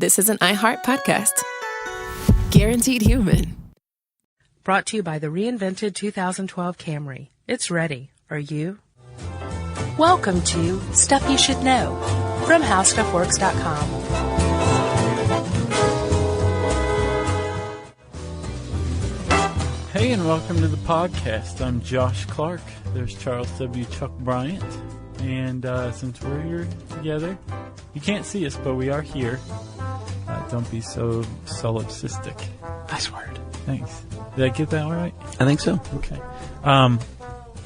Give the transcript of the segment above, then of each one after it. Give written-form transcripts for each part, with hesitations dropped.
this is an iHeart podcast. Guaranteed human. Brought to you by the reinvented 2012 Camry. It's ready. Are you? Welcome to Stuff You Should Know from HowStuffWorks.com. Hey, and welcome to the podcast. I'm Josh Clark. There's Charles W. Chuck Bryant. And since we're here together, you can't see us, but we are here. Don't be so solipsistic. Nice word. Thanks. Did I get that all right? I think so. Okay.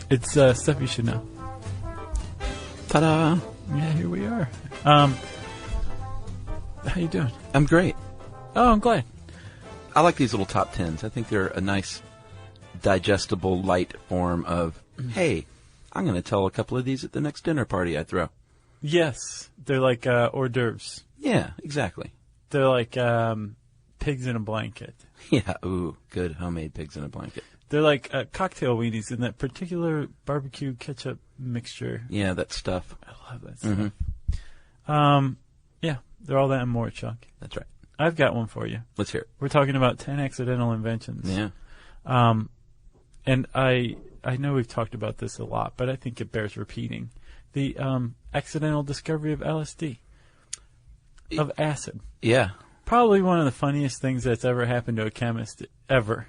It's Stuff You Should Know. Ta-da! Yeah, here we are. How you doing? I'm great. Oh, I'm glad. I like these little top tens. I think they're a nice, digestible, light form of, hey, I'm going to tell a couple of these at the next dinner party I throw. Yes. They're like hors d'oeuvres. Yeah, exactly. They're like pigs in a blanket. Yeah, ooh, good homemade pigs in a blanket. They're like cocktail weenies in that particular barbecue ketchup mixture. Yeah, that stuff. I love that stuff. Mm-hmm. Yeah, they're all that and more, Chuck. That's right. I've got one for you. Let's hear it. We're talking about 10 accidental inventions. Yeah. And I know we've talked about this a lot, but I think it bears repeating. The accidental discovery of LSD, of acid. Yeah. Probably one of the funniest things that's ever happened to a chemist ever.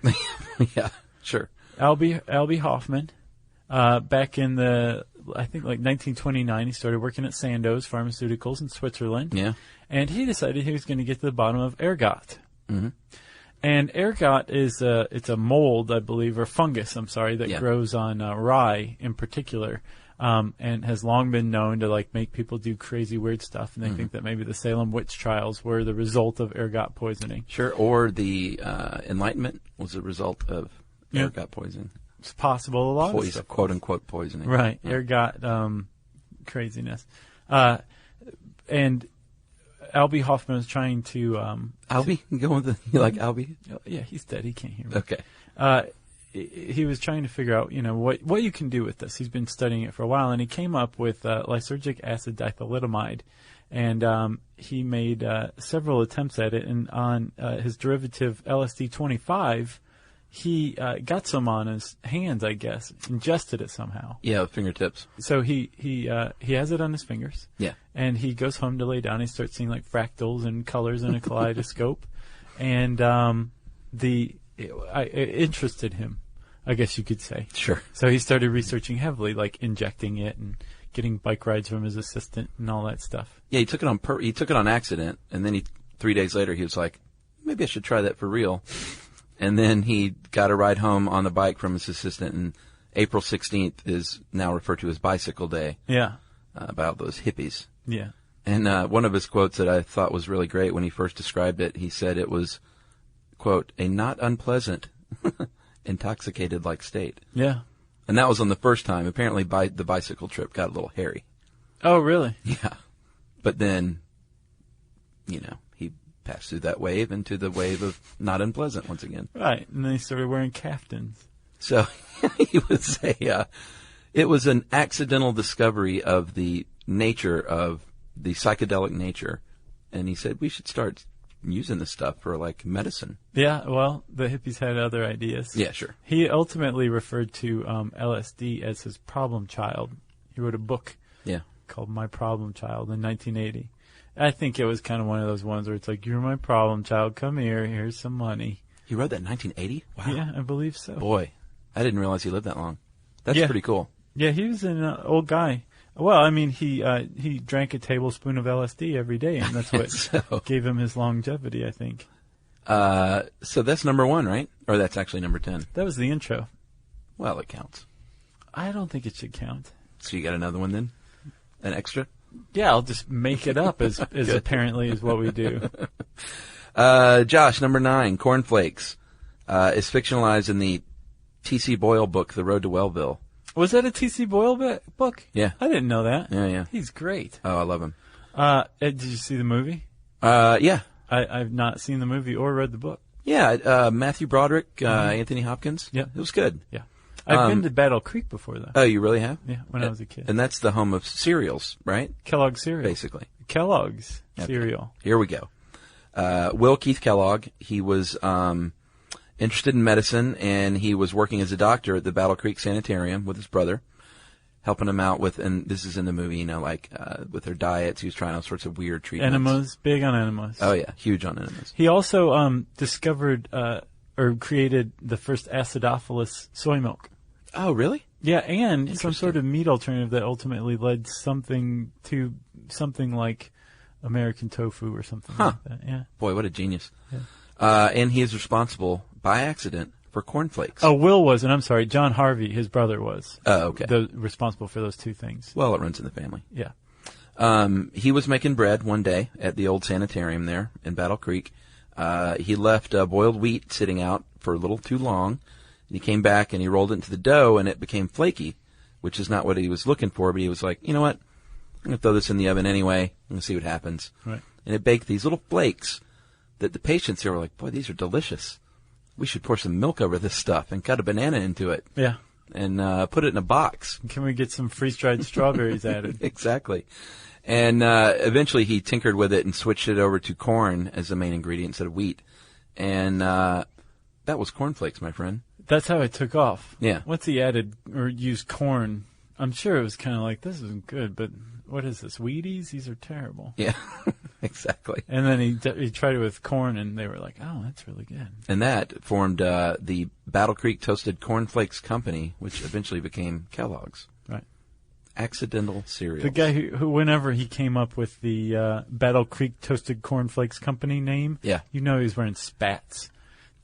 Yeah, sure. Albie Hoffman, back in I think like 1929, he started working at Sandoz Pharmaceuticals in Switzerland. Yeah. And he decided he was going to get to the bottom of ergot. Mm-hmm. And ergot is it's a mold, I believe, or fungus, that grows on rye in particular, and has long been known to like make people do crazy, weird stuff. And they think that maybe the Salem witch trials were the result of ergot poisoning. Sure, or the Enlightenment was a result of ergot poisoning. It's possible. A lot of stuff. Quote unquote poisoning. Right, yeah. Ergot craziness, and Albie Hoffman was trying to Albie, you like Albie? Yeah, he's dead. He can't hear me. Okay. He was trying to figure out, what you can do with this. He's been studying it for a while, and he came up with lysergic acid dithalidomide, and he made several attempts at it. And on his derivative LSD-25, he got some on his hands, I guess, ingested it somehow. Yeah, with fingertips. So he has it on his fingers. Yeah. And he goes home to lay down. He starts seeing like fractals and colors in a kaleidoscope, and it interested him, I guess you could say. Sure. So he started researching heavily, like injecting it and getting bike rides from his assistant and all that stuff. Yeah, he took it on accident, and then 3 days later he was like, maybe I should try that for real. And then he got a ride home on the bike from his assistant, and April 16th is now referred to as Bicycle Day. Yeah. About those hippies. Yeah. And one of his quotes that I thought was really great when he first described it, he said it was, quote, a not unpleasant, intoxicated-like state. Yeah. And that was on the first time. Apparently the bicycle trip got a little hairy. Oh, really? Yeah. But then, he passed through that wave into the wave of not unpleasant once again. Right. And then he started wearing caftans. So he would say it was an accidental discovery of the nature of the psychedelic nature. And he said we should start using this stuff for like medicine. Yeah, well, the hippies had other ideas. Yeah, sure. He ultimately referred to LSD as his problem child. He wrote a book called My Problem Child in 1980. I think it was kind of one of those ones where it's like, you're my problem child, come here, here's some money. He wrote that in 1980? Wow. Yeah, I believe so. Boy, I didn't realize he lived that long. That's pretty cool. Yeah, he was an old guy. Well, I mean, he drank a tablespoon of LSD every day, and that's what gave him his longevity, I think. So that's number 1, right? Or that's actually number 10? That was the intro. Well, it counts. I don't think it should count. So you got another one then? An extra? Yeah, I'll just make it up as apparently is what we do. Josh, number 9, cornflakes, is fictionalized in the T.C. Boyle book, The Road to Wellville. Was that a T.C. Boyle book? Yeah. I didn't know that. Yeah. He's great. Oh, I love him. Did you see the movie? Yeah. I've not seen the movie or read the book. Yeah, Matthew Broderick, Anthony Hopkins. Yeah. It was good. Yeah. I've been to Battle Creek before, though. Oh, you really have? Yeah, when I was a kid. And that's the home of cereals, right? Kellogg's cereal. Basically. Kellogg's cereal. Here we go. Will Keith Kellogg, he was interested in medicine, and he was working as a doctor at the Battle Creek Sanitarium with his brother, helping them out with, and this is in the movie, with their diets. He was trying all sorts of weird treatments. Enemas, big on enemas. Oh, yeah, huge on enemas. He also discovered or created the first acidophilus soy milk. Oh, really? Yeah, and some sort of meat alternative that ultimately led something like American tofu or something like that. Yeah. Boy, what a genius. Yeah. And he is responsible, by accident, for cornflakes. Oh, Will was, and I'm sorry, John Harvey, his brother was. Oh, okay. Responsible for those two things. Well, it runs in the family. Yeah. He was making bread one day at the old sanitarium there in Battle Creek. He left boiled wheat sitting out for a little too long. And he came back and he rolled it into the dough, and it became flaky, which is not what he was looking for. But he was like, you know what? I'm going to throw this in the oven anyway. I'm going to see what happens. Right. And it baked these little flakes that the patients here were like, boy, these are delicious. We should pour some milk over this stuff and cut a banana into it. Yeah. And put it in a box. Can we get some freeze-dried strawberries added? Exactly. And eventually he tinkered with it and switched it over to corn as the main ingredient instead of wheat. And that was cornflakes, my friend. That's how it took off. Yeah. Once he added or used corn, I'm sure it was kind of like, this isn't good, but what is this, Wheaties? These are terrible. Yeah, exactly. And then he tried it with corn, and they were like, oh, that's really good. And that formed the Battle Creek Toasted Cornflakes Company, which eventually became Kellogg's. Right. Accidental cereals. The guy who whenever he came up with the Battle Creek Toasted Cornflakes Company name, Yeah. you know he was wearing spats.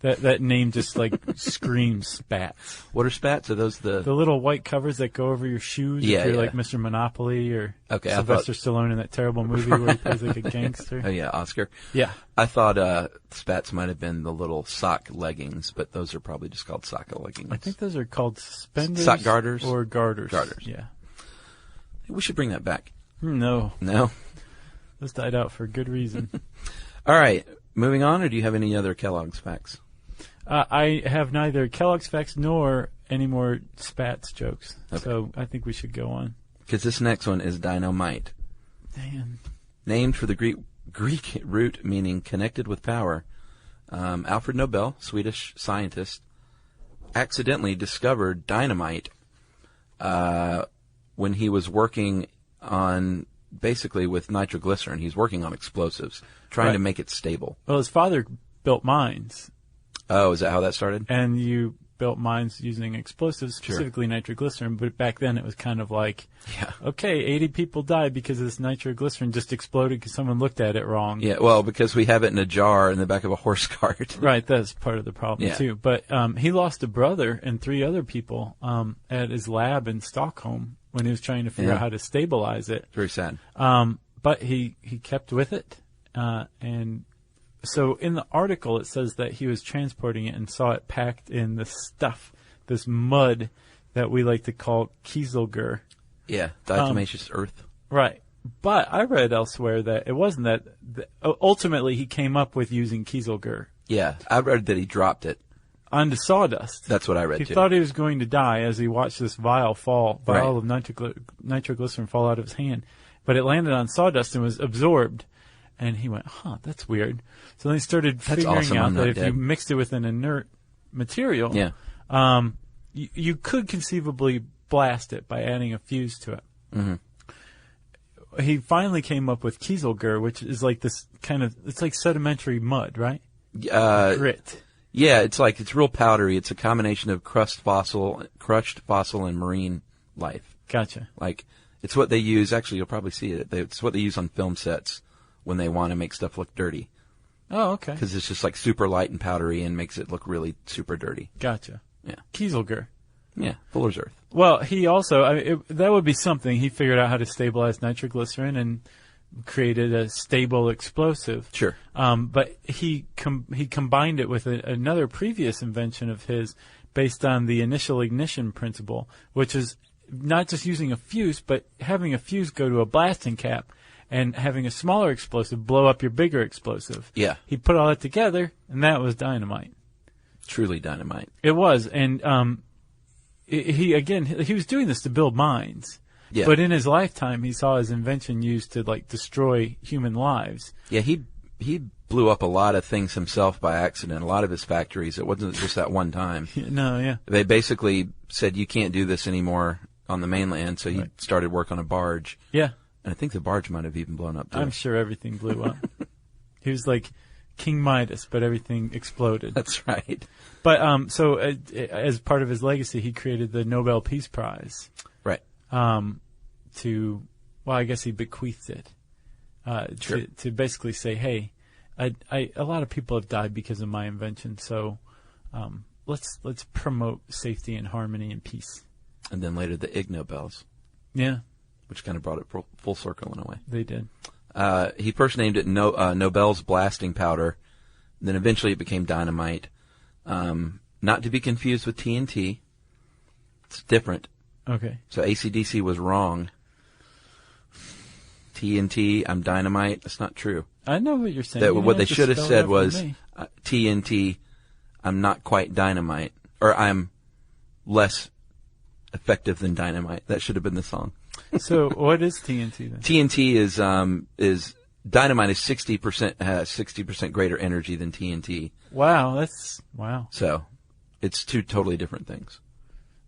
That name just like screams spats. What are spats? Are those the little white covers that go over your shoes Yeah, if you're yeah. like Mr. Monopoly or Okay, I Sylvester Stallone in that terrible movie where he plays like a gangster? Oh, yeah, Oscar. Yeah. I thought spats might have been the little sock leggings, but those are probably just called sock leggings. I think those are called suspenders. Sock garters? Or garters. Garters. Yeah. We should bring that back. No. No? Those died out for good reason. All right. Moving on, or do you have any other Kellogg's facts? I have neither Kellogg's facts nor any more spats jokes. Okay. So I think we should go on. Because this next one is dynamite. Man. Named for the Greek root meaning connected with power. Alfred Nobel, Swedish scientist, accidentally discovered dynamite when he was working on, basically with nitroglycerin. He's working on explosives, trying to make it stable. Well, his father built mines. Oh, is that how that started? And you built mines using explosives, Sure. specifically nitroglycerin, but back then it was kind of like, Yeah. okay, 80 people died because this nitroglycerin just exploded because someone looked at it wrong. Yeah, well, because we have it in a jar in the back of a horse cart. Right, that's part of the problem Yeah. too. But he lost a brother and 3 other people at his lab in Stockholm when he was trying to figure out how to stabilize it. Very sad. But he kept with it, and so in the article it says that he was transporting it and saw it packed in this stuff, this mud that we like to call kieselguhr. Yeah, diatomaceous earth. Right. But I read elsewhere that it wasn't that. Ultimately, he came up with using kieselguhr Yeah, I read that he dropped it. onto sawdust. That's what I read He too. thought he was going to die as he watched this vial Right. of nitroglycerin fall out of his hand. But it landed on sawdust and was absorbed. And he went, that's weird. So then he started figuring awesome, out I'm that not if dead. you mixed it with an inert material, Yeah. you could conceivably blast it by adding a fuse to it. Mm-hmm. He finally came up with kieselguhr, which is like this it's like sedimentary mud, right? Grit. Yeah, it's real powdery. It's a combination of crushed fossil, and marine life. Gotcha. Like, it's what they use. Actually, you'll probably see it. It's what they use on film sets when they want to make stuff look dirty. Oh, okay. Because it's just like super light and powdery and makes it look really super dirty. Gotcha. Yeah. Kieselguhr. Yeah, Fuller's Earth. Well, he also, that would be something. He figured out how to stabilize nitroglycerin and created a stable explosive. Sure. But he combined it with another previous invention of his based on the initial ignition principle, which is not just using a fuse, but having a fuse go to a blasting cap and having a smaller explosive blow up your bigger explosive. Yeah. He put all that together, and that was dynamite. Truly dynamite. It was, and he was doing this to build mines. Yeah. But in his lifetime, he saw his invention used to like destroy human lives. Yeah, he blew up a lot of things himself by accident, a lot of his factories. It wasn't just that one time. No, yeah. They basically said, you can't do this anymore on the mainland, so he Right. started work on a barge. Yeah. And I think the barge might have even blown up, too. I'm sure everything blew up. He was like King Midas, but everything exploded. That's right. But so as part of his legacy, he created the Nobel Peace Prize. Right. Well, I guess he bequeathed it Sure. to basically say, hey, a lot of people have died because of my invention, so let's promote safety and harmony and peace. And then later the Ig Nobels, Yeah, which kind of brought it full circle in a way. they did. He first named it Nobel's blasting powder. Then eventually it became dynamite. Not to be confused with TNT. It's different. Okay. So AC/DC was wrong. TNT, I'm dynamite. That's not true. I know what you're saying. You What didn't they have to should have spell it said out for was me. TNT, I'm not quite dynamite. Or I'm less effective than dynamite. That should have been the song. So what is TNT then? TNT is dynamite is 60% has 60% greater energy than TNT. Wow. So it's two totally different things.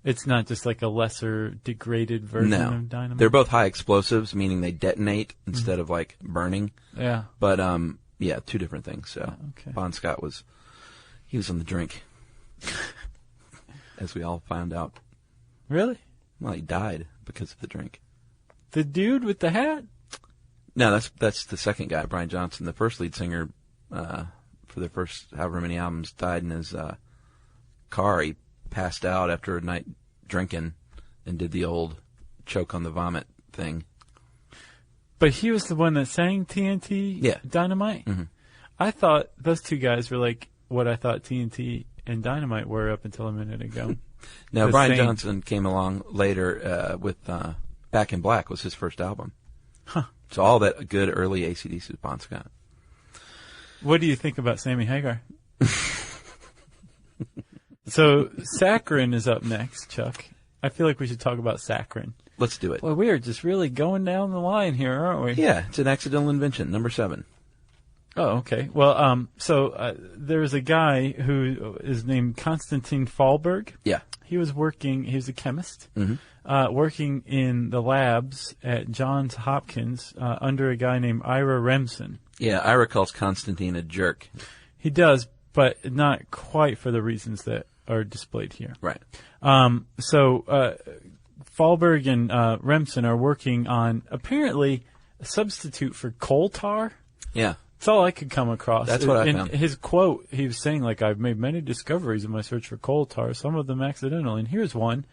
It's not just like a lesser degraded version of dynamite? They're both high explosives, meaning they detonate instead of like burning. Yeah. But yeah, two different things. So Okay. Bon Scott was on the drink, as we all found out. Really? Well, he died because of the drink. The dude with the hat? No, that's the second guy, Brian Johnson, the first lead singer for the first however many albums, died in his car. He passed out after a night drinking and did the old choke on the vomit thing. But he was the one that sang TNT Yeah. Dynamite? Mm-hmm. I thought those two guys were like what I thought TNT and Dynamite were up until a minute ago. Now, The Brian same. Johnson came along later with Back in Black was his first album. Huh. So all that good early AC/DC was Bon Scott. What do you think about Sammy Hagar? So saccharin is up next, Chuck. I feel like we should talk about saccharin. Let's do it. Boy, we are just really going down the line here, aren't we? Yeah, it's an accidental invention, number 7. Oh, okay. Well, there was a guy who is named Konstantin Fallberg. Yeah. He was a chemist, Mm-hmm. working in the labs at Johns Hopkins under a guy named Ira Remsen. Yeah, Ira calls Constantine a jerk. He does, but not quite for the reasons that are displayed here. Right. Fallberg and Remsen are working on apparently a substitute for coal tar. Yeah. That's all I could come across. That's what I in found. His quote, he was saying, like, I've made many discoveries in my search for coal tar, some of them accidental, and here's one.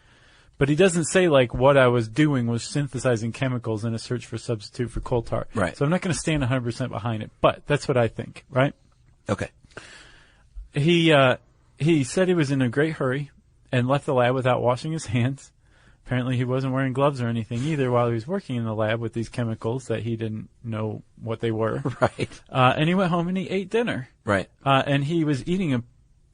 But he doesn't say, like, what I was doing was synthesizing chemicals in a search for substitute for coal tar. Right. So I'm not going to stand 100% behind it, but that's what I think, right? Okay. He said he was in a great hurry and left the lab without washing his hands. Apparently he wasn't wearing gloves or anything either while he was working in the lab with these chemicals that he didn't know what they were. Right. And he went home and he ate dinner. Right. And he was eating a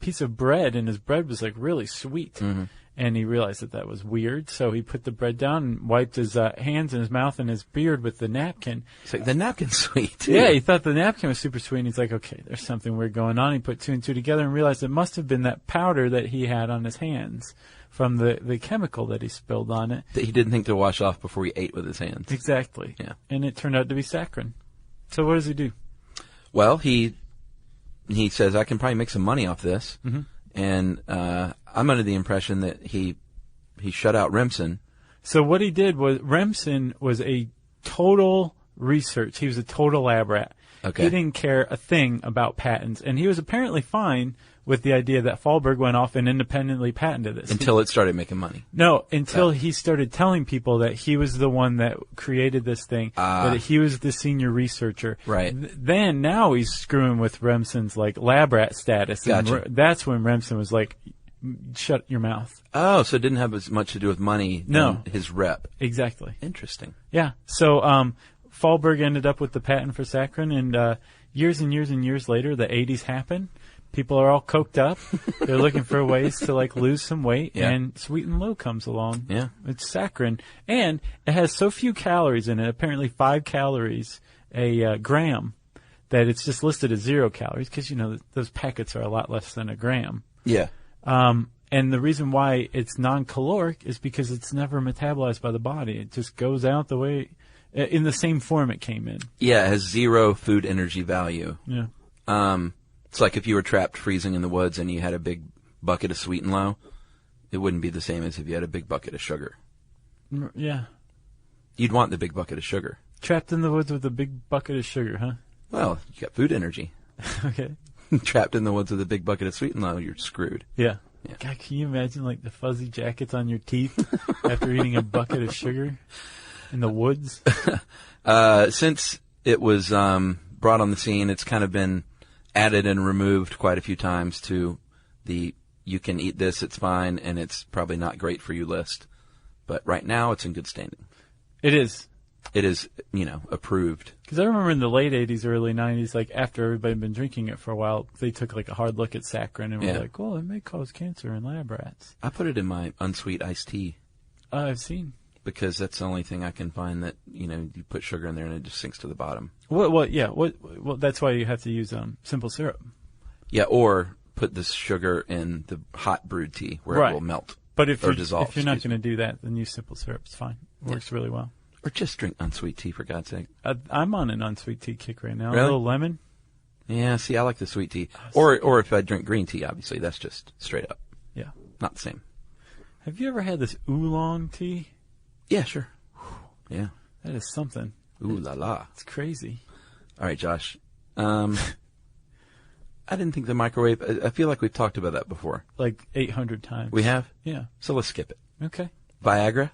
piece of bread, and his bread was like really sweet. Mm-hmm. And he realized that was weird, so he put the bread down and wiped his hands and his mouth and his beard with the napkin. It's like, the napkin's sweet, too. Yeah, he thought the napkin was super sweet, and he's like, okay, there's something weird going on. He put two and two together and realized it must have been that powder that he had on his hands from the chemical that he spilled on it. That he didn't think to wash off before he ate with his hands. Exactly. Yeah. And it turned out to be saccharin. So what does he do? Well, he says, I can probably make some money off this. Mm-hmm. And I'm under the impression that he shut out Remsen. So what he did was, Remsen was a total research. He was a total lab rat. Okay. He didn't care a thing about patents, and he was apparently fine with the idea that Fallberg went off and independently patented this. Until it started making money. No, until he started telling people that he was the one that created this thing, that he was the senior researcher. Right. Then now he's screwing with Remsen's like lab rat status. Gotcha. And that's when Remsen was like, shut your mouth. Oh, so it didn't have as much to do with money No. than his rep. Exactly. Interesting. Yeah. So Fallberg ended up with the patent for saccharin, and years and years and years later, the 80s happened. People are all coked up. They're looking for ways to like lose some weight, Yeah. and Sweet and Low comes along. Yeah. It's saccharin, and it has so few calories in it. Apparently, 5 calories a gram. that it's just listed as 0 calories because, those packets are a lot less than a gram. Yeah. And the reason why it's non-caloric is because it's never metabolized by the body. It just goes out the way, in the same form it came in. Yeah, it has 0 food energy value. Yeah. It's like if you were trapped freezing in the woods and you had a big bucket of Sweet and Low, it wouldn't be the same as if you had a big bucket of sugar. Yeah. You'd want the big bucket of sugar. Trapped in the woods with a big bucket of sugar, huh? Well, you got food energy. Okay. Trapped in the woods with a big bucket of Sweet and Low, you're screwed. Yeah. Yeah. God, can you imagine like the fuzzy jackets on your teeth after eating a bucket of sugar in the woods? Since it was brought on the scene, it's kind of been added and removed quite a few times to the you can eat this, it's fine, and it's probably not great for you list. But right now, it's in good standing. It is. It is, approved. Because I remember in the late 80s, early 90s, like after everybody had been drinking it for a while, they took like a hard look at saccharin and were like, well, it may cause cancer in lab rats. I put it in my unsweet iced tea. I've seen. Because that's the only thing I can find that, you put sugar in there and it just sinks to the bottom. Well, that's why you have to use simple syrup. Yeah, or put this sugar in the hot brewed tea where it will melt. But if you're dissolve, not going to do that, then use simple syrup. It's fine. It works really well. Or just drink unsweet tea, for God's sake. I'm on an unsweet tea kick right now. Really? A little lemon. Yeah, see, I like the sweet tea. Or if I drink green tea, obviously, that's just straight up. Yeah. Not the same. Have you ever had this oolong tea? Yeah, sure. Yeah. That is something. Ooh la la. It's crazy. All right, Josh. I didn't think the microwave, I feel like we've talked about that before. Like 800 times. We have? Yeah. So let's skip it. Okay. Viagra?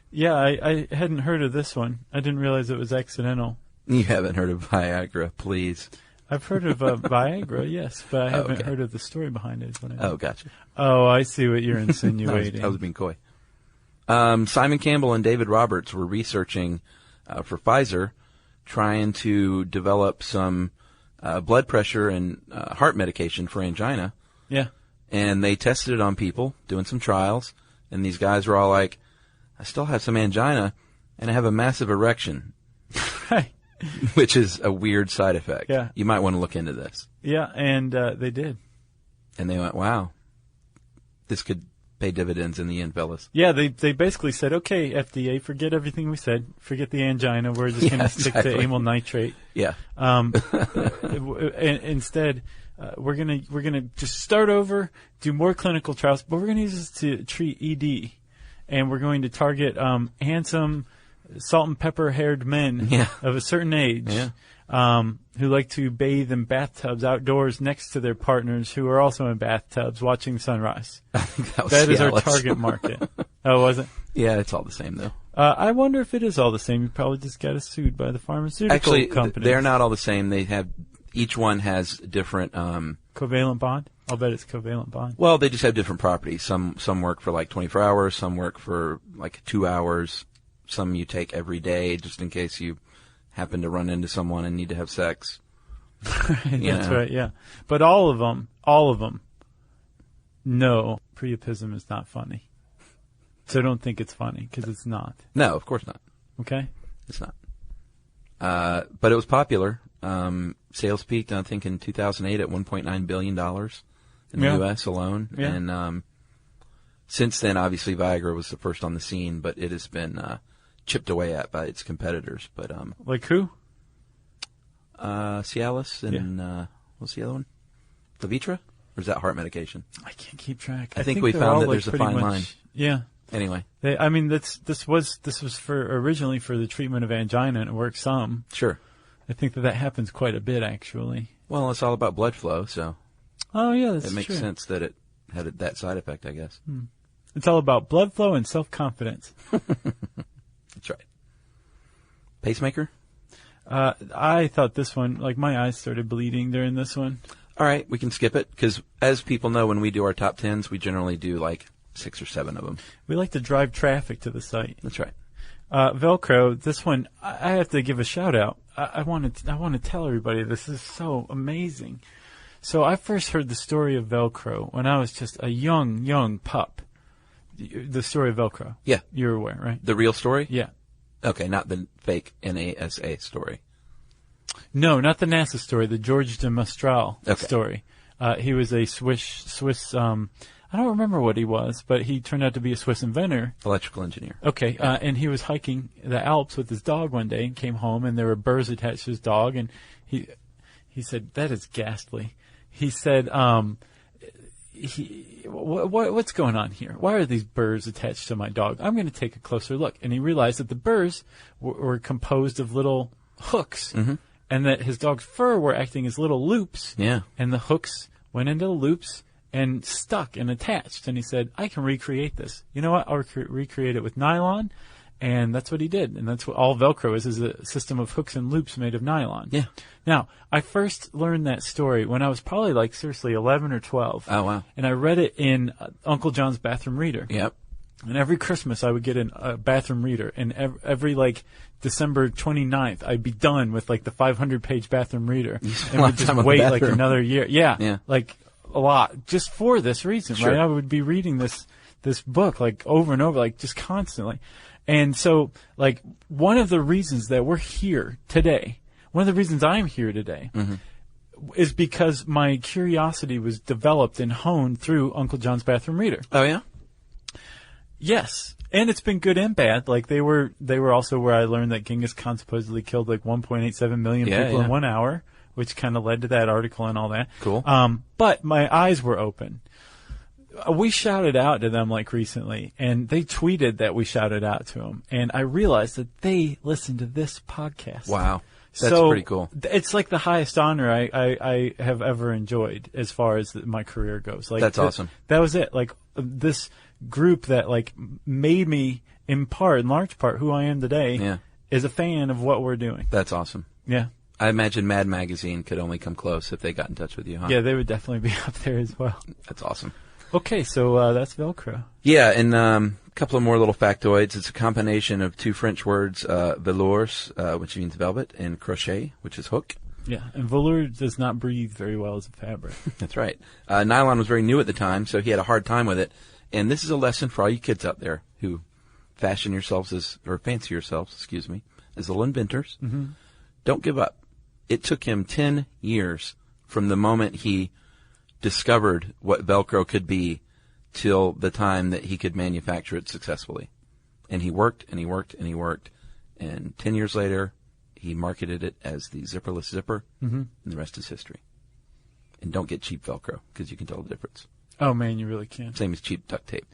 Yeah, I hadn't heard of this one. I didn't realize it was accidental. You haven't heard of Viagra, please. I've heard of Viagra, yes, but I haven't heard of the story behind it. Is what I mean. Oh, gotcha. Oh, I see what you're insinuating. I was being coy. Simon Campbell and David Roberts were researching for Pfizer, trying to develop some blood pressure and heart medication for angina. Yeah. And they tested it on people, doing some trials, and these guys were all like, I still have some angina, and I have a massive erection. Right. Which is a weird side effect. Yeah. You might want to look into this. Yeah, and they did. And they went, wow, this could pay dividends in the end, fellas. Yeah, they basically said, okay, FDA, forget everything we said. Forget the angina. We're just going to stick to amyl nitrate. Yeah. Instead, we're gonna just start over, do more clinical trials, but we're going to use this to treat ED. And we're going to target handsome, salt and pepper haired men of a certain age who like to bathe in bathtubs outdoors next to their partners who are also in bathtubs watching the sunrise. I think that is our target market. Oh, was it? Yeah, it's all the same, though. I wonder if it is all the same. You probably just got us sued by the pharmaceutical companies. They're not all the same. Each one has different... covalent bond? I'll bet it's covalent bond. Well, they just have different properties. Some work for like 24 hours. Some work for like 2 hours. Some you take every day just in case you happen to run into someone and need to have sex. That's right, yeah. But all of them, no, priapism is not funny. So don't think it's funny, because it's not. No, of course not. Okay? It's not. But it was popular. Sales peaked, I think, in 2008 at $1.9 billion in the U.S. alone. Yeah. And since then, obviously, Viagra was the first on the scene, but it has been chipped away at by its competitors. But like who? Cialis and what's the other one? Levitra? Or is that heart medication? I can't keep track. I think we found that there's a fine line. Yeah. Anyway. This was for originally for the treatment of angina, and it worked some. Sure. I think that happens quite a bit, actually. Well, it's all about blood flow, so. Oh, yeah, that's true. It makes sense that it had that side effect, I guess. It's all about blood flow and self-confidence. That's right. Pacemaker? I thought this one, like my eyes started bleeding during this one. All right, we can skip it, because as people know, when we do our top 10s, we generally do like 6 or 7 of them. We like to drive traffic to the site. That's right. Velcro, this one, I have to give a shout out. I want to tell everybody this is so amazing. So I first heard the story of Velcro when I was just a young pup. The story of Velcro. Yeah. You're aware, right? The real story? Yeah. Okay, not the fake NASA story. No, not the NASA story, the George de Mestral story. He was a Swiss, I don't remember what he was, but he turned out to be a Swiss inventor. Electrical engineer. Okay, and he was hiking the Alps with his dog one day and came home, and there were burrs attached to his dog, and he said, "That is ghastly." He said, what's going on here? Why are these burrs attached to my dog? I'm going to take a closer look. And he realized that the burrs were composed of little hooks, and that his dog's fur were acting as little loops, and the hooks went into the loops and stuck and attached. And he said, I can recreate this. You know what? I'll recreate it with nylon. And that's what he did. And that's what all Velcro is a system of hooks and loops made of nylon. Yeah. Now, I first learned that story when I was probably like seriously 11 or 12. Oh, wow. And I read it in Uncle John's bathroom reader. Yep. And every Christmas I would get a bathroom reader. And every like December 29th, I'd be done with like the 500-page bathroom reader. And would just wait like another year. Yeah. Like a lot. Just for this reason, right? I would be reading this book like over and over, like just constantly. And so, like, one of the reasons that we're here today, one of the reasons I'm here today, is because my curiosity was developed and honed through Uncle John's bathroom reader. Oh, yeah? Yes. And it's been good and bad. Like, they were also where I learned that Genghis Khan supposedly killed like 1.87 million people in 1 hour, which kind of led to that article and all that. Cool. But my eyes were open. We shouted out to them like recently, and they tweeted that we shouted out to them, and I realized that they listened to this podcast. Wow. That's pretty cool. It's like the highest honor I have ever enjoyed as far as my career goes. Like that's awesome. That was it. Like this group that like made me in large part who I am today is a fan of what we're doing. That's awesome. Yeah. I imagine Mad Magazine could only come close if they got in touch with you, huh? Yeah, they would definitely be up there as well. That's awesome. Okay, so that's Velcro. Yeah, and a couple of more little factoids. It's a combination of two French words, velours, which means velvet, and crochet, which is hook. Yeah, and velour does not breathe very well as a fabric. That's right. Nylon was very new at the time, so he had a hard time with it. And this is a lesson for all you kids out there who fancy yourselves as little inventors. Mm-hmm. Don't give up. It took him 10 years from the moment he discovered what Velcro could be till the time that he could manufacture it successfully. And he worked and he worked and he worked. And 10 years later, he marketed it as the zipperless zipper, and the rest is history. And don't get cheap Velcro, because you can tell the difference. Oh, man, you really can. Same as cheap duct tape.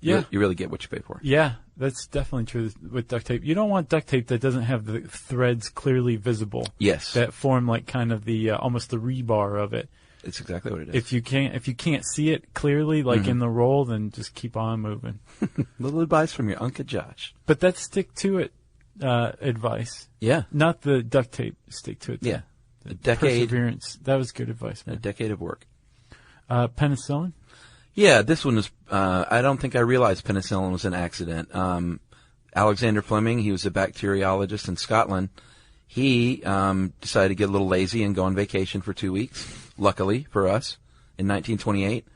Yeah. You really get what you pay for. Yeah, that's definitely true with duct tape. You don't want duct tape that doesn't have the threads clearly visible. Yes. That form like kind of the almost the rebar of it. It's exactly what it is. If you can't see it clearly, like in the roll, then just keep on moving. Little advice from your Uncle Josh. But that's stick to it advice. Yeah. Not the duct tape stick to it. Yeah. A decade. Perseverance. That was good advice, man. A decade of work. Penicillin? Yeah, this one was, I don't think I realized penicillin was an accident. Alexander Fleming, he was a bacteriologist in Scotland. He decided to get a little lazy and go on vacation for 2 weeks, luckily for us, in 1928.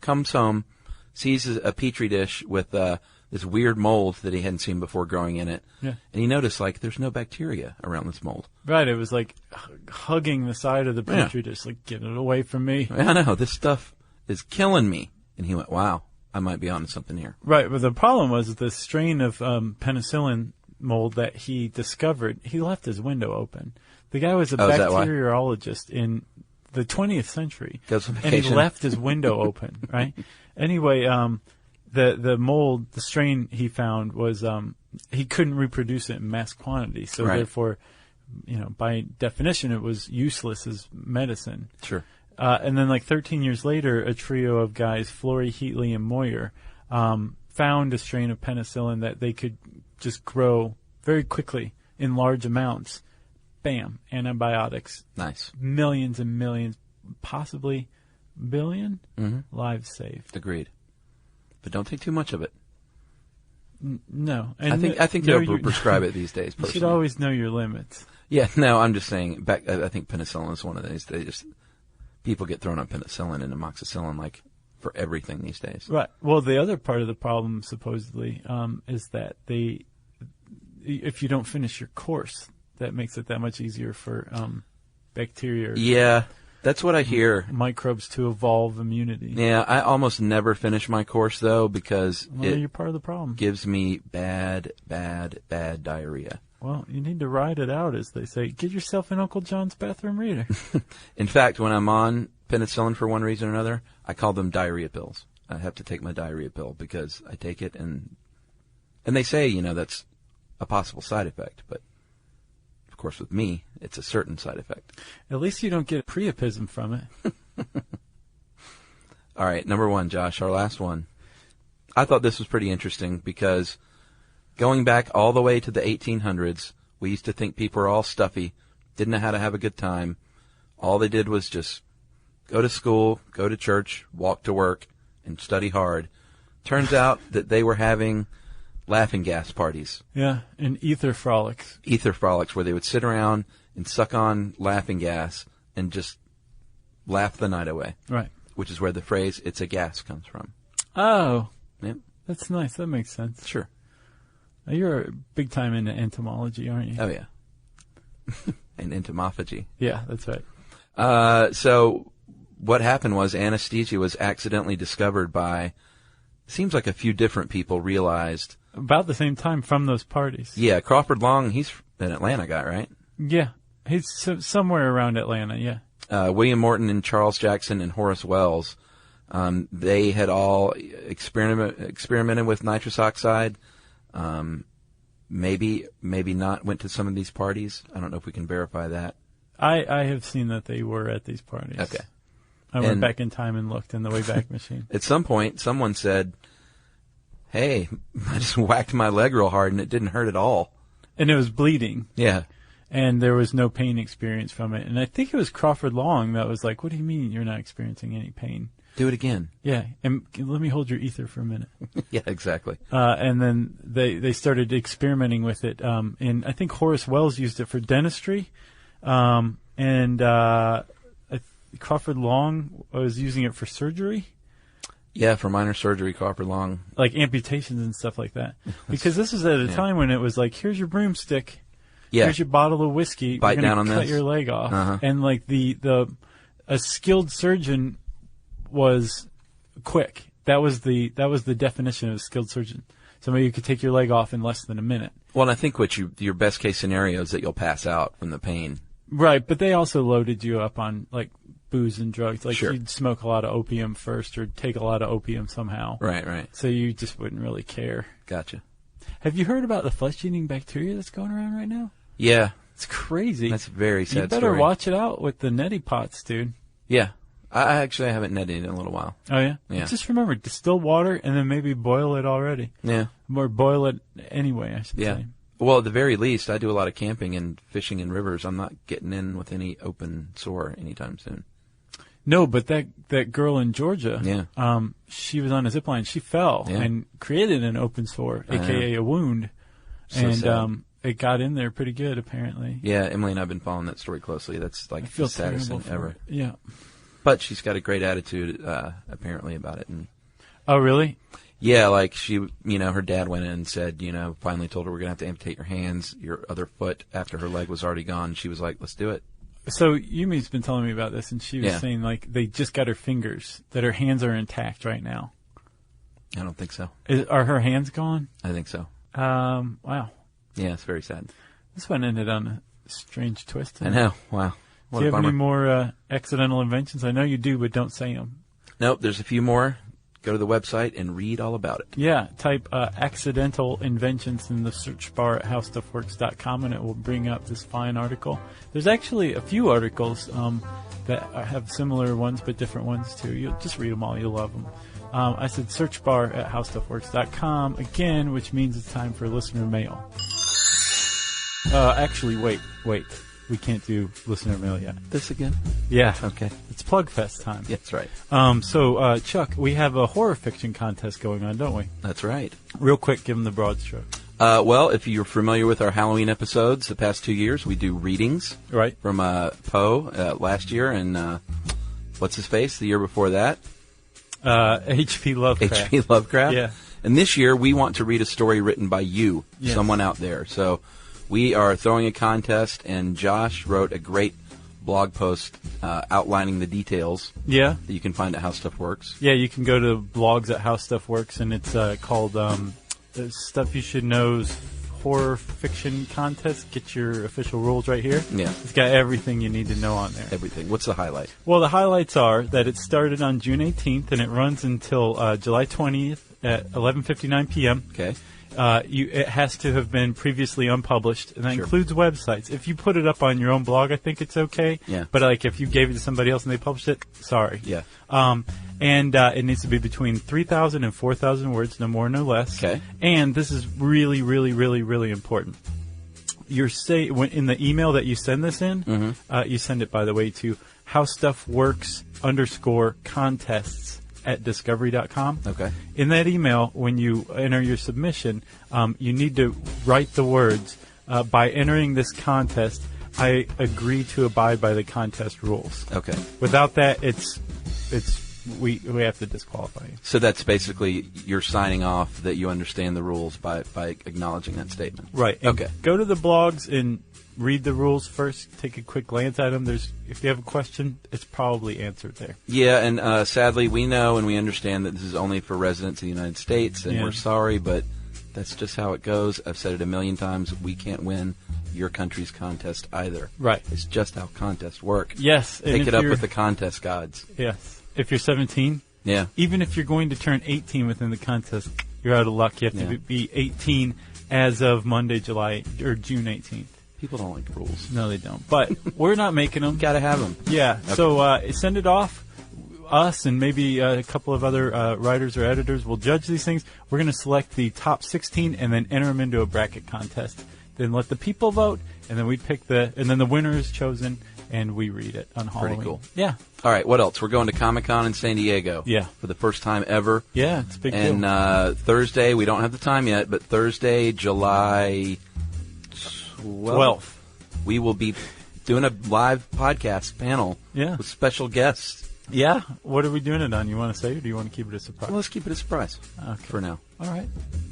Comes home, sees a Petri dish with this weird mold that he hadn't seen before growing in it. Yeah. And he noticed, like, there's no bacteria around this mold. Right, it was like hugging the side of the Petri dish, like, get it away from me. I know, this stuff is killing me. And he went, wow, I might be onto something here. Right, but the problem was the strain of penicillin mold that he discovered, he left his window open. The guy was a bacteriologist in the 20th century, and he left his window open, right? Anyway, the mold, the strain he found was he couldn't reproduce it in mass quantity, so therefore, by definition, it was useless as medicine. Sure. And then, like 13 years later, a trio of guys, Flory, Heatley, and Moyer, found a strain of penicillin that they could just grow very quickly in large amounts. Bam, antibiotics. Nice. Millions and millions, possibly billion lives saved. Agreed. But don't take too much of it. No. And I think they'll prescribe it these days. Personally. You should always know your limits. Yeah, no, I'm just saying. I think penicillin is one of these. People get thrown on penicillin and amoxicillin like for everything these days. Right. Well, the other part of the problem, supposedly, is that if you don't finish your course, that makes it that much easier for bacteria. Yeah, that's what I hear. Microbes to evolve immunity. Yeah, I almost never finish my course, though, because you're part of the problem. Gives me bad diarrhea. Well, you need to ride it out, as they say. Get yourself an Uncle John's bathroom reader. In fact, when I'm on penicillin for one reason or another, I call them diarrhea pills. I have to take my diarrhea pill because I take it, and they say, that's a possible side effect, but of course with me, it's a certain side effect. At least you don't get priapism from it. All right, number 1, Josh, our last one. I thought this was pretty interesting because going back all the way to the 1800s, we used to think people were all stuffy, didn't know how to have a good time. All they did was just go to school, go to church, walk to work, and study hard. Turns out that they were having laughing gas parties. Yeah, and ether frolics. Ether frolics, where they would sit around and suck on laughing gas and just laugh the night away. Right. Which is where the phrase, it's a gas, comes from. Oh. Yep. That's nice. That makes sense. Sure. You're big time into entomology, aren't you? Oh, yeah. And entomophagy. Yeah, that's right. So what happened was anesthesia was accidentally discovered by, seems like a few different people realized. About the same time from those parties. Yeah, Crawford Long, he's an Atlanta guy, right? Yeah, he's somewhere around Atlanta, yeah. William Morton and Charles Jackson and Horace Wells, they had all experimented with nitrous oxide. Maybe not went to some of these parties. I don't know if we can verify that. I have seen that they were at these parties. Okay. I went back in time and looked in the Wayback Machine. At some point, someone said, hey, I just whacked my leg real hard and it didn't hurt at all. And it was bleeding. Yeah. And there was no pain experience from it. And I think it was Crawford Long that was like, what do you mean you're not experiencing any pain? Do it again. Yeah. And let me hold your ether for a minute. Yeah, exactly. And then they started experimenting with it. And I think Horace Wells used it for dentistry. Crawford Long was using it for surgery. Yeah, for minor surgery, Crawford Long. Like amputations and stuff like that. Because this was at a time when it was like, here's your broomstick. Yeah. Here's your bottle of whiskey. Bite down on this. Cut your leg off. Uh-huh. And like a skilled surgeon was quick. That was the definition of a skilled surgeon. Somebody who could take your leg off in less than a minute. Well, and I think your best case scenario is that you'll pass out from the pain. Right, but they also loaded you up on like booze and drugs. Like sure. You'd smoke a lot of opium first or take a lot of opium somehow. Right. So you just wouldn't really care. Gotcha. Have you heard about the flesh-eating bacteria that's going around right now? Yeah. It's crazy. That's a very sad story. You better watch it out with the neti pots, dude. Yeah. I haven't netted in a little while. Oh, yeah? Yeah. Just remember, distill water and then maybe boil it already. Yeah. Or boil it anyway, I should say. Well, at the very least, I do a lot of camping and fishing in rivers. I'm not getting in with any open sore anytime soon. No, but that girl in Georgia, she was on a zip line. She fell and created an open sore, a.k.a. a wound. So sad. It got in there pretty good, apparently. Yeah, Emily and I have been following that story closely. That's like the saddest thing ever. Yeah. But she's got a great attitude, apparently, about it. And oh, really? Yeah, like she, her dad went in and said, finally told her we're going to have to amputate your hands, your other foot, after her leg was already gone. She was like, let's do it. So Yumi's been telling me about this, and she was saying, like, they just got her fingers, that her hands are intact right now. I don't think so. Are her hands gone? I think so. Wow. Yeah, it's very sad. This one ended on a strange twist. I know. Wow. Do you have any more accidental inventions? I know you do, but don't say them. Nope, there's a few more. Go to the website and read all about it. Yeah, type accidental inventions in the search bar at howstuffworks.com and it will bring up this fine article. There's actually a few articles that have similar ones but different ones too. You'll just read them all. You'll love them. I said search bar at howstuffworks.com again, which means it's time for listener mail. Actually, wait. We can't do listener mail yet. This again? Yeah. Okay. It's Plugfest time. Yeah, that's right. So, Chuck, we have a horror fiction contest going on, don't we? That's right. Real quick, give them the broad stroke. Well, if you're familiar with our Halloween episodes, the past 2 years, we do readings. Right. From Poe last year and what's his face the year before that? H.P. Lovecraft. H.P. Lovecraft. Yeah. And this year, we want to read a story written by you, someone out there. So We are throwing a contest, and Josh wrote a great blog post outlining the details. Yeah. That you can find at How Stuff Works. Yeah, you can go to blogs at How Stuff Works, and it's called Stuff You Should Know's Horror Fiction Contest. Get your official rules right here. Yeah. It's got everything you need to know on there. Everything. What's the highlight? Well, the highlights are that it started on June 18th, and it runs until July 20th at 11:59 p.m. Okay. It has to have been previously unpublished, and that Sure. includes websites. If you put it up on your own blog, I think it's okay. Yeah. But like if you gave it to somebody else and they published it, sorry. Yeah. And it needs to be between 3,000 and 4,000 words, no more, no less. Okay. And this is really, really, really, really important. In the email that you send this in, you send it, by the way, to howstuffworks_contests@discovery.com. Okay. In that email, when you enter your submission, you need to write the words, by entering this contest, I agree to abide by the contest rules. Okay. Without that, we have to disqualify you. So that's basically you're signing off that you understand the rules by acknowledging that statement. Right. And Okay. go to the blogs and read the rules first. Take a quick glance at them. If you have a question, it's probably answered there. Yeah, and sadly, we know and we understand that this is only for residents of the United States, and Yeah. we're sorry, but that's just how it goes. I've said it a million times. We can't win your country's contest either. Right. It's just how contests work. Yes. and Pick if it up you're- with the contest gods. Yes. If you're 17, Yeah. even if you're going to turn 18 within the contest, you're out of luck. You have Yeah. to be 18 as of Monday, June 18th. People don't like rules. No, they don't. But we're not making them. Got to have them. Yeah. Okay. So send it off. Us and maybe a couple of other writers or editors will judge these things. We're going to select the top 16 and then enter them into a bracket contest. Then let the people vote, and then we pick and then the winner is chosen, and we read it on Halloween. cool. Yeah. All right, what else? We're going to Comic-Con in San Diego. Yeah. For the first time ever. Yeah, it's a big And deal. Thursday, we don't have the time yet, but Thursday, July 12th, we will be doing a live podcast panel Yeah. with special guests. Yeah. What are we doing it on? You want to say, or do you want to keep it a surprise? Well, let's keep it a surprise for now. All right.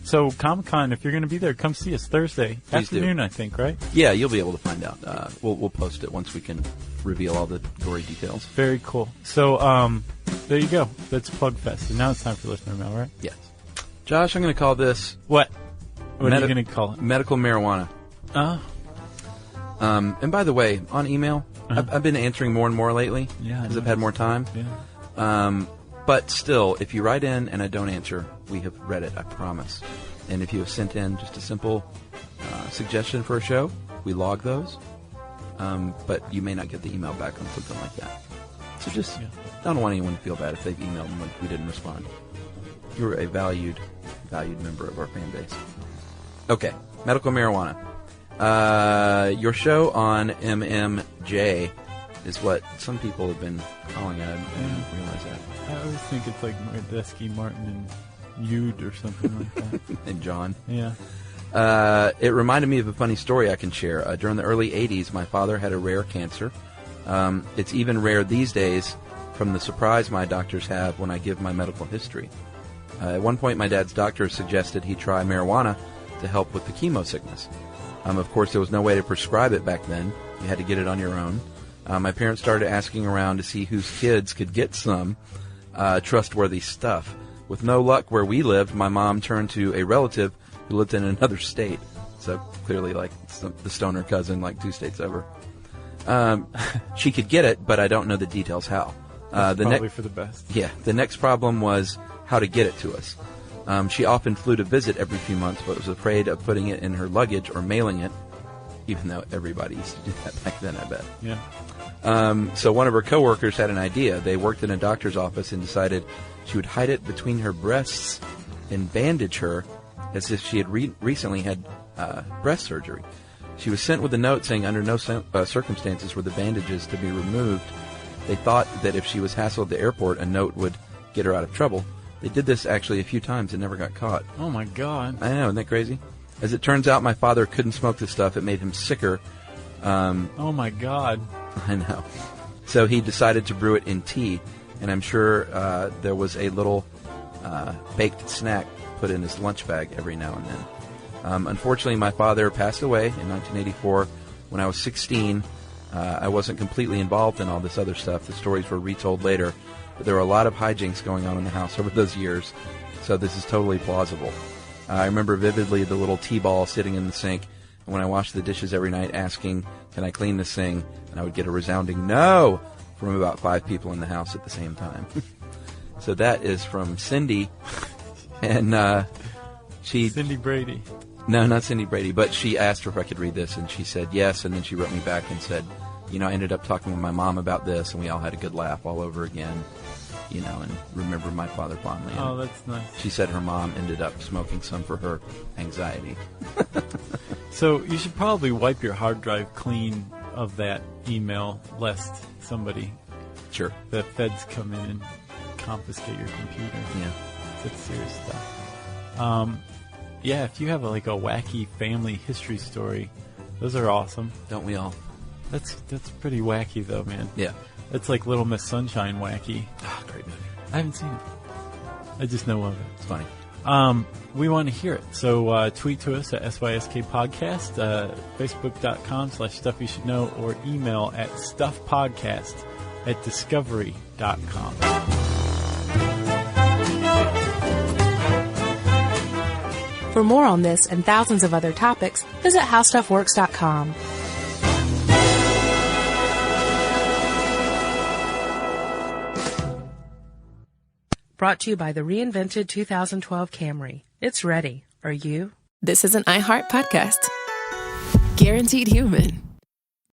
So Comic-Con, if you're going to be there, come see us Thursday Please do. afternoon, I think, right? Yeah, you'll be able to find out. We'll post it once we can reveal all the gory details. Very cool. So there you go. That's Plug Fest. And now it's time for listener mail, right? Yes. Josh, I'm going to call this What? What are you Medi- going to call it? medical marijuana. Oh. And by the way, on email, I've been answering more and more lately Yeah, I as I've had more time. Yeah. But still, if you write in and I don't answer, we have read it, I promise. And if you have sent in just a simple suggestion for a show, we log those. But you may not get the email back on something like that. So just, I don't want anyone to feel bad if they've emailed and we didn't respond. You're a valued member of our fan base. Okay, medical marijuana. Your show on MMJ is what some people have been calling it. I didn't realize that. I always think it's like Mardesky, Martin, and Yude or something like that. And John. Yeah. It reminded me of a funny story I can share. During the early 80s, my father had a rare cancer. It's even rare these days from the surprise my doctors have when I give my medical history. At one point, my dad's doctor suggested he try marijuana to help with the chemo sickness. Of course, there was no way to prescribe it back then. You had to get it on your own. My parents started asking around to see whose kids could get some trustworthy stuff. With no luck where we lived, my mom turned to a relative who lived in another state. So clearly like the stoner cousin, like 2 states over. She could get it, but I don't know the details how. Probably for the best. Yeah. The next problem was how to get it to us. She often flew to visit every few months, but was afraid of putting it in her luggage or mailing it, even though everybody used to do that back then, I bet. Yeah. So one of her coworkers had an idea. They worked in a doctor's office and decided she would hide it between her breasts and bandage her as if she had recently had breast surgery. She was sent with a note saying under no circumstances were the bandages to be removed. They thought that if she was hassled at the airport, a note would get her out of trouble. They did this actually a few times and never got caught. Oh, my God. I know, isn't that crazy? As it turns out, my father couldn't smoke this stuff. It made him sicker. Oh, my God. I know. So he decided to brew it in tea, and I'm sure there was a little baked snack put in his lunch bag every now and then. Unfortunately, my father passed away in 1984 when I was 16. I wasn't completely involved in all this other stuff. The stories were retold later. But there were a lot of hijinks going on in the house over those years, so this is totally plausible. I remember vividly the little T-ball sitting in the sink, and when I washed the dishes every night asking, can I clean this thing? And I would get a resounding no from about 5 people in the house at the same time. So that is from Cindy, and Cindy Brady. No, not Cindy Brady, but she asked her if I could read this, and she said yes, and then she wrote me back and said, I ended up talking with my mom about this, and we all had a good laugh all over again, and remember my father fondly. Oh, that's nice. She said her mom ended up smoking some for her anxiety. So you should probably wipe your hard drive clean of that email, lest somebody, Sure, the feds come in and confiscate your computer. Yeah. That's serious stuff. Yeah, if you have a wacky family history story, those are awesome. Don't we all? That's pretty wacky though, man. Yeah. That's like Little Miss Sunshine wacky. Great movie. I haven't seen it. I just know of it. It's funny. We want to hear it. So tweet to us at SYSK Podcast, Facebook.com/StuffYouShouldKnow, or email at StuffPodcast@Discovery.com. For more on this and thousands of other topics, visit HowStuffWorks.com. Brought to you by the reinvented 2012 Camry. It's ready. Are you? This is an iHeart podcast. Guaranteed human.